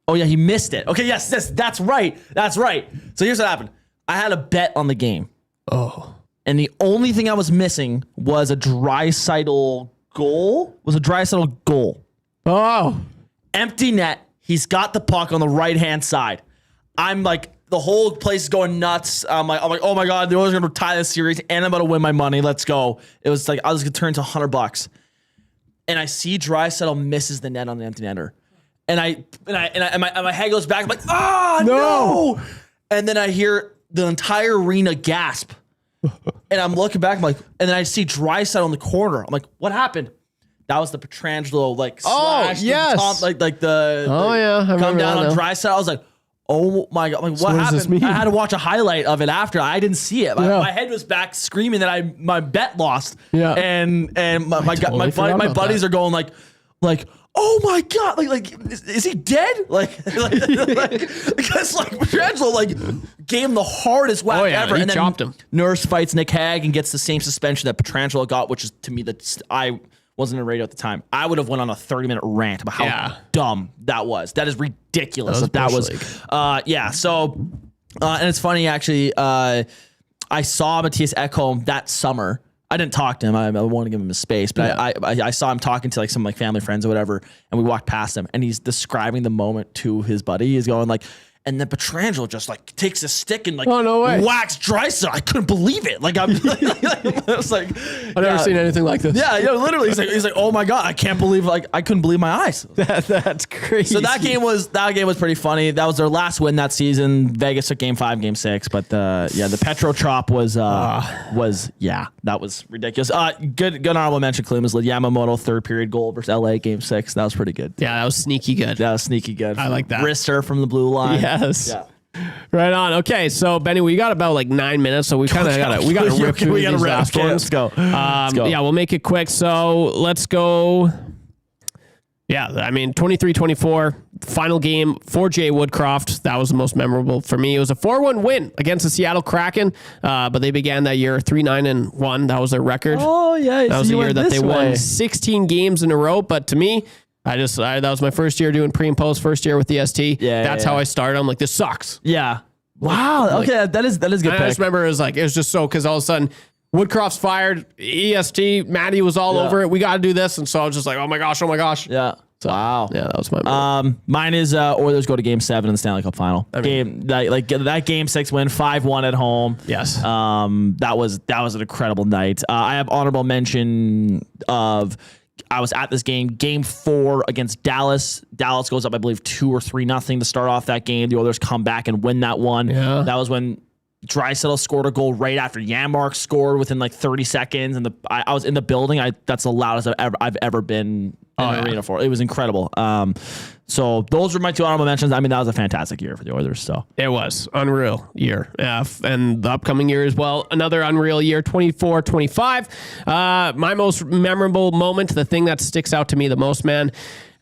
he missed it. Okay, yes, that's right. That's right. So here's what happened. I had a bet on the game. Oh. And the only thing I was missing was a Draisaitl goal. Oh. Empty net. He's got the puck on the right-hand side. I'm like, the whole place is going nuts. I'm like, oh my God, the Oilers are going to tie this series and I'm about to win my money. Let's go. It was like, I was going to turn to $100. And I see Draisaitl misses the net on the empty netter. And my head goes back. I'm like, no. And then I hear the entire arena gasp. And I'm looking back, I'm like, and then I see Draisaitl in the corner. I'm like, what happened? That was the Pietrangelo slash top, come down on Draisaitl. I was like, oh my God, like, what happened? I had to watch a highlight of it after. I didn't see it. My head was back screaming that my bet lost. Yeah. And my buddies are going like, oh my God, is he dead? Because Pietrangelo gave him the hardest whack ever. He and then chopped him. Nurse fights Nick Hague and gets the same suspension that Pietrangelo got, which is to me I wasn't in radio at the time. I would have went on a 30-minute rant about how dumb that was. That is ridiculous. That was So, and it's funny actually. I saw Matthias Ekholm that summer. I didn't talk to him. I want to give him his space, but I saw him talking to some family friends or whatever, and we walked past him, and he's describing the moment to his buddy. He's going like, and then Pietrangelo just takes a stick and whacks Draisaitl. I couldn't believe it. I was like, I've never seen anything like this. Yeah, literally, he's like, oh my God, I can't believe I couldn't believe my eyes. That's crazy. So that game was pretty funny. That was their last win that season. Vegas took Game 5, Game 6, but the Petro chop was that was ridiculous. Good honorable mention. Klima's Yamamoto third period goal versus LA Game 6. That was pretty good. Yeah, that was sneaky good. I like that. Wrister from the blue line. Yes. Yeah. Right on. Okay, so Benny, we got about like 9 minutes, so we kind of got to rip through these last ones. Let's go. Yeah, we'll make it quick. So let's go. Yeah, I mean, 23-24, final game for Jay Woodcroft. That was the most memorable for me. It was a 4-1 win against the Seattle Kraken, but they began that year 3-9-1. That was their record. Oh, yeah. That was the year that they won 16 games in a row. But to me, that was my first year doing pre and post, first year with the ST. Yeah, That's how I started. I'm like, this sucks. Yeah. Wow. Okay, that is good. I just remember it was just so, because all of a sudden, Woodcroft's fired, EST, Maddie was all over it. We got to do this. And so I was just like, oh my gosh. Yeah. So, wow. Yeah, that was my mine is Oilers go to Game 7 in the Stanley Cup Final. That Game 6 win, 5-1 at home. Yes. That was an incredible night. I have honorable mention of I was at this Game 4 against Dallas. Dallas goes up, I believe, 2 or 3-0 to start off that game. The Oilers come back and win that one. Yeah. That was when Draisaitl scored a goal right after Janmark scored within like 30 seconds, and I was in the building. That's the loudest I've ever been in an arena for. It was incredible. So those were my 2 honorable mentions. I mean, that was a fantastic year for the Oilers. So it was unreal year, and the upcoming year as well. Another unreal year, 24-25. My most memorable moment, the thing that sticks out to me the most, man,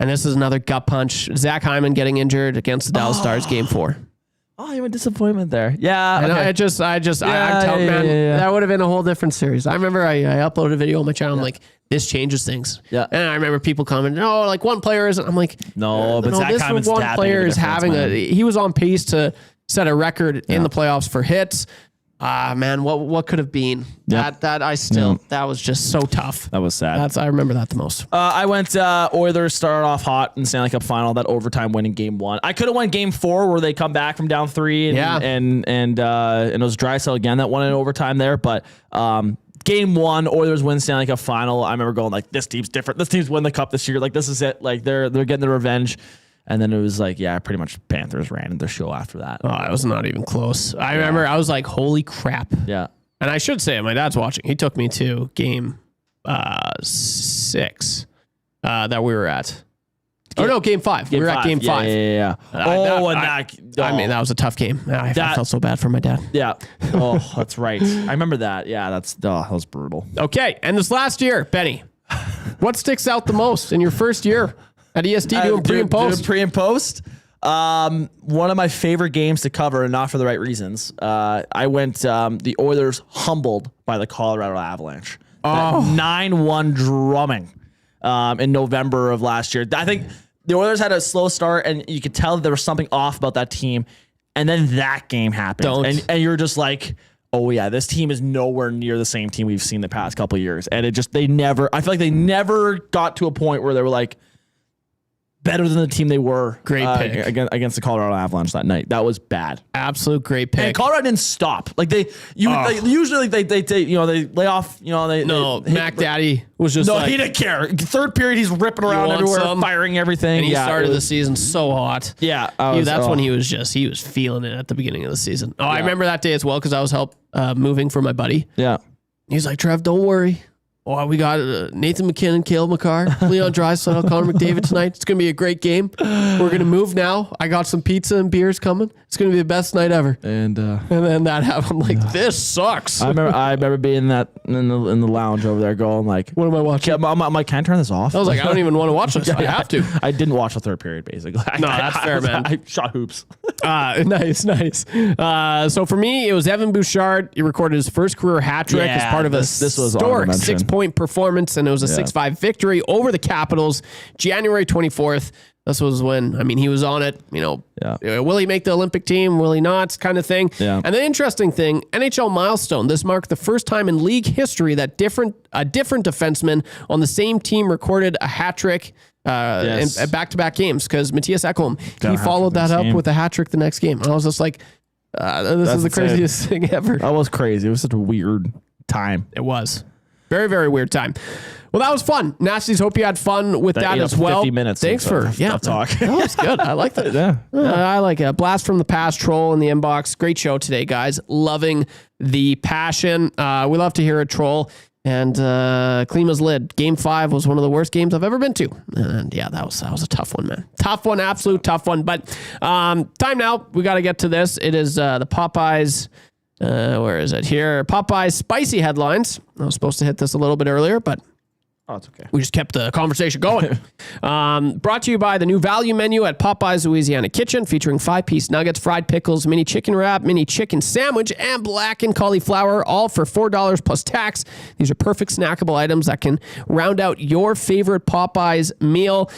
and this is another gut punch. Zach Hyman getting injured against the Dallas Stars, Game 4. Oh, you had disappointment there. Yeah. And okay. I'm telling that would have been a whole different series. I remember I uploaded a video on my channel. I'm like, this changes things. Yeah. And I remember people commenting, oh, like one player isn't. I'm like, no, but Zach Hyman's one player is having he was on pace to set a record in the playoffs for hits. Man, what could have been? Yep. That was just so tough. That was sad. I remember that the most. I went Oilers started off hot in the Stanley Cup Final, that overtime win in Game 1. I could have won Game 4 where they come back from down 3 and it was Draisaitl again that won in overtime there, but Game 1, Oilers win Stanley Cup Final. I remember going like, this team's different. This team's win the cup this year. Like, this is it. Like, they're getting their revenge. And then it was like, pretty much Panthers ran the show after that. Oh, it was not even close. I remember I was like, holy crap. Yeah. And I should say, my dad's watching. He took me to Game 6 that we were at. Game 5. We were at Game 5. Yeah. I mean, that was a tough game. I felt so bad for my dad. Yeah. Oh, that's right. I remember that. Yeah, that was brutal. Okay, and this last year, Benny, what sticks out the most in your first year at EST doing pre and post? Doing pre and post. One of my favorite games to cover, and not for the right reasons. I went the Oilers humbled by the Colorado Avalanche. 9-1 drumming in November of last year. I think the Oilers had a slow start, and you could tell that there was something off about that team. And then that game happened. And you're just like, oh yeah, this team is nowhere near the same team we've seen the past couple of years. And I feel like they never got to a point where they were like, better than the team they were. Great pick against the Colorado Avalanche that night. That was bad. Absolute great pick. And Colorado didn't stop. Like usually they lay off. Mac Daddy was just he didn't care. Third period, he's ripping around everywhere, firing everything. And he started the season so hot. Yeah, that's when he was feeling it at the beginning of the season. I remember that day as well because I was moving for my buddy. Yeah, he's like, Trev, don't worry. Oh, we got Nathan McKinnon, Cale Makar, Leon Draisaitl, Connor McDavid tonight. It's going to be a great game. We're going to move now. I got some pizza and beers coming. It's going to be the best night ever. And then that happened. I'm like, this sucks. I remember being in the lounge over there going like, what am I watching? I'm like, can I turn this off? I was like, I don't even want to watch this. I have to. I didn't watch the third period, basically. No, that's fair, man. I shot hoops. Nice. So for me, it was Evan Bouchard. He recorded his first career hat trick as part of a historic 6-point performance, and it was a 6-5 victory over the Capitals, January 24th. This was when, he was on it, will he make the Olympic team? Will he not? Kind of thing. Yeah. And the interesting thing, NHL milestone, this marked the first time in league history that a different defenseman on the same team recorded a hat trick in back-to-back games, because Matthias Ekholm, he followed that up with a hat trick the next game. And I was just like, this is the craziest thing ever. That was crazy. It was such a weird time. It was. Very, very weird time. Well, that was fun. Nasties, hope you had fun with that as well. 50 minutes. Thanks for talk. That was good. I like that. I like it. Blast from the past troll in the inbox. Great show today, guys. Loving the passion. We love to hear a troll. and Klima's lid. Game 5 was one of the worst games I've ever been to. And yeah, that was a tough one, man. Tough one, absolute tough one. But time now, we got to get to this. It is the Popeyes, where is it here? Popeyes spicy headlines. I was supposed to hit this a little bit earlier, but it's okay. we just kept the conversation going. Brought to you by the new value menu at Popeye's Louisiana Kitchen, featuring 5-piece nuggets, fried pickles, mini chicken wrap, mini chicken sandwich, and blackened cauliflower, all for $4 plus tax. These are perfect snackable items that can round out your favorite Popeye's meal.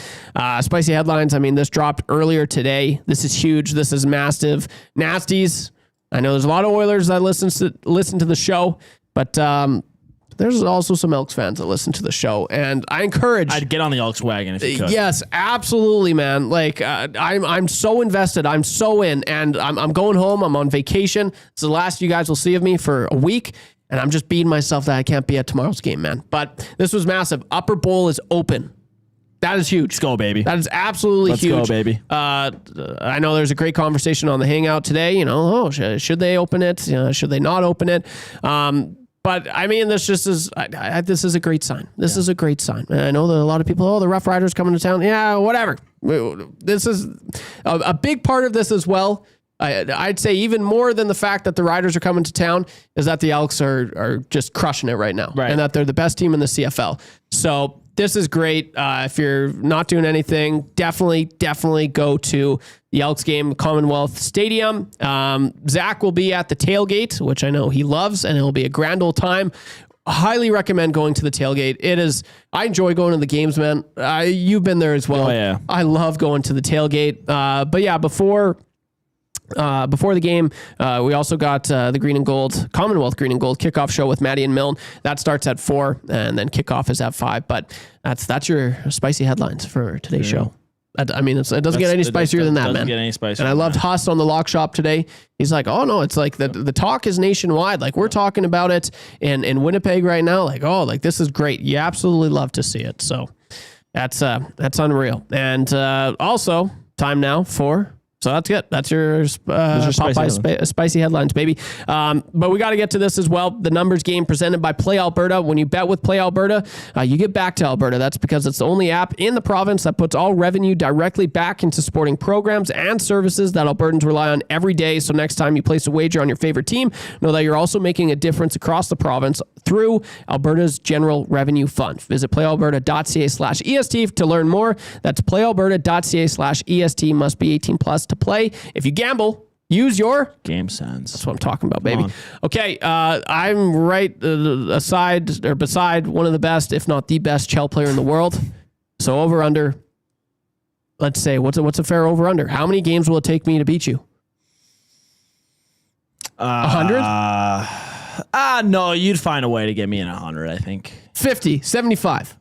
Spicy headlines. I mean, this dropped earlier today. This is huge. This is massive. Nasties. I know there's a lot of Oilers that listen to the show, but there's also some Elks fans that listen to the show, and I encourage. I'd get on the Elks wagon if you could. Yes, absolutely, man. Like I'm so invested. I'm so in, and I'm going home. I'm on vacation. It's the last you guys will see of me for a week, and I'm just beating myself that I can't be at tomorrow's game, man. But this was massive. Upper Bowl is open. That is huge. Let's go, baby. That is absolutely huge. Let's go, baby. I know there's a great conversation on the Hangout today. You know, should they open it? Should they not open it? But I mean, this just is. This is a great sign. This is a great sign. And I know that a lot of people, the Rough Riders coming to town. Yeah, whatever. This is a big part of this as well. I'd say even more than the fact that the Riders are coming to town is that the Elks are just crushing it right now, and that they're the best team in the CFL. So this is great. If you're not doing anything, definitely go to the Elks game, Commonwealth Stadium. Zach will be at the tailgate, which I know he loves, and it'll be a grand old time. I highly recommend going to the tailgate. It is. I enjoy going to the games, man. You've been there as well. Oh, yeah. I love going to the tailgate. But yeah, before the game, we also got the Green and Gold, Commonwealth Green and Gold kickoff show with Maddie and Milne. That starts at 4, and then kickoff is at 5. But that's your spicy headlines for today's show. I mean, it doesn't get any spicier than that, man. Doesn't get any spicier. And I loved Huss on the Lock Shop today. He's like, oh no, it's like the talk is nationwide. Like we're talking about it in Winnipeg right now. Like, oh, like this is great. You absolutely love to see it. So that's unreal. And also time now for. So that's good. That's your Popeye spicy headlines, baby. But we got to get to this as well. The numbers game presented by Play Alberta. When you bet with Play Alberta, you get back to Alberta. That's because it's the only app in the province that puts all revenue directly back into supporting programs and services that Albertans rely on every day. So next time you place a wager on your favorite team, know that you're also making a difference across the province through Alberta's General Revenue Fund. Visit playalberta.ca/EST to learn more. That's playalberta.ca/EST. Must be 18 plus to play. If you gamble, use your game sense. That's what I'm talking about, baby. Okay, I'm right beside one of the best, if not the best, Chell player in the world. So over under. Let's say what's a fair over under? How many games will it take me to beat you? 100? No, you'd find a way to get me in 100, I think. 50, 75.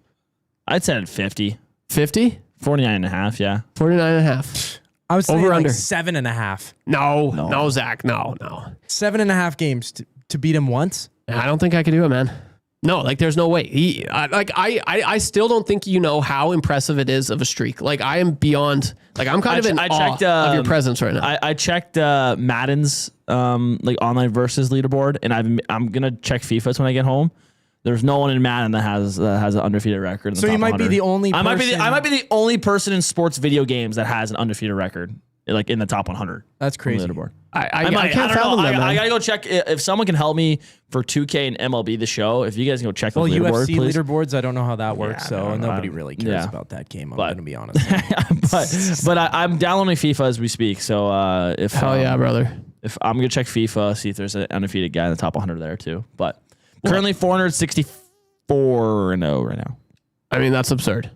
I'd say at 50. 50? 49.5, yeah. 49.5. I was saying over like under 7.5. No, Zach, no. 7.5 games to beat him once. I don't think I could do it, man. No, like there's no way. I still don't think you know how impressive it is of a streak. Like I am beyond. Like I'm kind of in awe of your presence right now. I checked Madden's like online versus leaderboard, and I'm gonna check FIFA's when I get home. There's no one in Madden that has an undefeated record. In the so top you might 100. be the only. I might be the only person in sports video games that has an undefeated record, like in the top 100. That's crazy. Leaderboard. I can't fathom that, man. I gotta go check if someone can help me for 2K and MLB the show. If you guys can go check the leaderboard, UFC please. Leaderboards, I don't know how that works, so nobody really cares about that game. I'm gonna be honest. but I'm downloading FIFA as we speak. So if yeah, brother. If I'm gonna check FIFA, see if there's an undefeated guy in the top 100 there too. But currently 464-0 right now. I mean, that's absurd.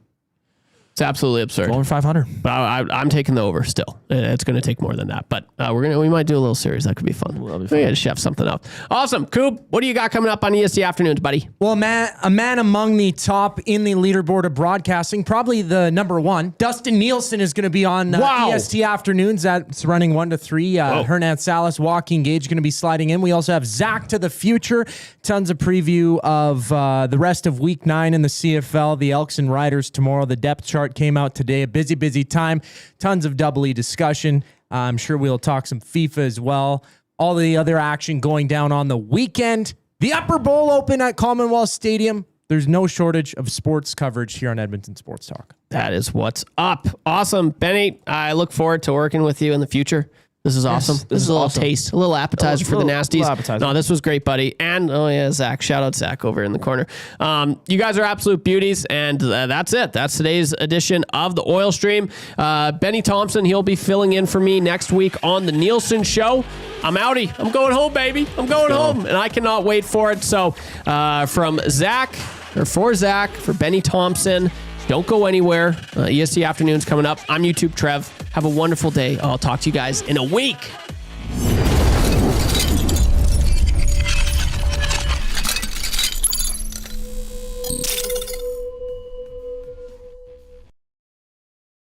It's absolutely absurd. Over 500. But I'm taking the over still. It's going to take more than that. But we might do a little series. That could be fun. We got to chef something up. Awesome. Coop, what do you got coming up on EST Afternoons, buddy? Well, a man among the top in the leaderboard of broadcasting, probably the number one. Dustin Nielsen is going to be on EST Afternoons. That's running 1 to 3. Hernan Salas, Joaquin Gage going to be sliding in. We also have Zach to the Future. Tons of preview of the rest of Week 9 in the CFL. The Elks and Riders tomorrow. The depth chart came out today. A busy time. Tons of double E discussion. I'm sure we'll talk some FIFA as well. All the other action going down on the weekend. The Upper Bowl open at Commonwealth Stadium. There's no shortage of sports coverage here on Edmonton Sports Talk. That is what's up. Awesome. Benny, I look forward to working with you in the future. This is awesome. This is a little taste, a little appetizer for the nasties. No, this was great, buddy. And, oh yeah, Zach. Shout out Zach over in the corner. You guys are absolute beauties, and that's it. That's today's edition of the Oil Stream. Benny Thompson, he'll be filling in for me next week on the Nielsen Show. I'm outie. I'm going home, baby. I'm going home, and I cannot wait for it. So from Zach, or for Zach, for Benny Thompson, don't go anywhere. EST Afternoons coming up. I'm YouTube Trev. Have a wonderful day. I'll talk to you guys in a week.